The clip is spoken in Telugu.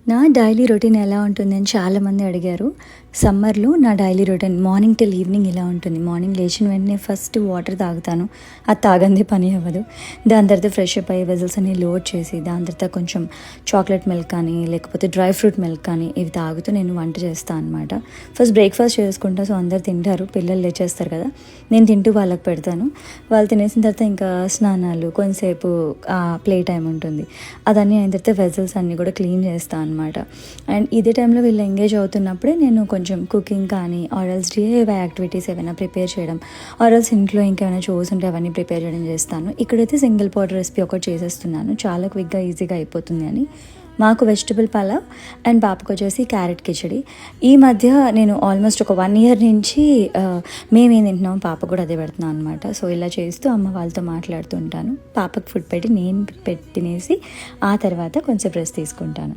నా డైలీ రొటీన్ ఎలా ఉంటుందని చాలామంది అడిగారు. సమ్మర్‌లో నా daily routine morning till evening ఇలా ఉంటుంది. మార్నింగ్ లేచిన వెంటనే ఫస్ట్ వాటర్ తాగుతాను. అది తాగందే పని అవ్వదు. దాని తర్వాత ఫ్రెష్ అప్ అయ్యి వెజల్స్ అన్నీ లోడ్ చేసి, దాని తర్వాత కొంచెం చాక్లెట్ మిల్క్ కానీ, లేకపోతే డ్రై ఫ్రూట్ మిల్క్ కానీ ఇవి తాగుతూ నేను వంట చేస్తాను అనమాట. ఫస్ట్ బ్రేక్‌ఫాస్ట్ చేసుకుంటా. సో, అందరూ తింటారు. పిల్లలు లేచేస్తారు కదా! నేను తింటూ వాళ్ళకి పెడతాను. వాళ్ళు తినేసిన తర్వాత ఇంకా స్నానాలు, కొంతసేపు ప్లే టైమ్ ఉంటుంది. అదన్నీ అయిన తర్వాత వెజల్స్ అన్నీ కూడా క్లీన్ చేస్తాను అనమాట. అండ్ ఇదే టైంలో వీళ్ళు ఎంగేజ్ అవుతున్నప్పుడే నేను కొంచెం కుకింగ్ కానీ ఆర్ఎల్స్ డిఐవై యాక్టివిటీస్ ఏమైనా ప్రిపేర్ చేయడం, ఆర్ఎల్స్ ఇంట్లో ఇంకేమైనా షోస్ ఉంటే అవన్నీ ప్రిపేర్ చేయడం చేస్తాను. ఇక్కడైతే సింగిల్ పాట్ రెసిపీ ఒకటి చేసేస్తున్నాను, చాలా క్విక్గా ఈజీగా అయిపోతుంది అని. మాకు వెజిటబుల్ పలావ్ అండ్ పాపకు వచ్చేసి క్యారెట్ కిచడి. ఈ మధ్య నేను ఆల్మోస్ట్ ఒక 1 ఇయర్ నుంచి మేమేం తింటున్నాం పాప కూడా అదే పెడుతున్నాను అనమాట. సో, ఇలా చేస్తూ అమ్మ వాళ్ళతో మాట్లాడుతూ ఉంటాను. పాపకు ఫుడ్ పెట్టి నేను తినేసి ఆ తర్వాత కొంచెం రెస్ట్ తీసుకుంటాను.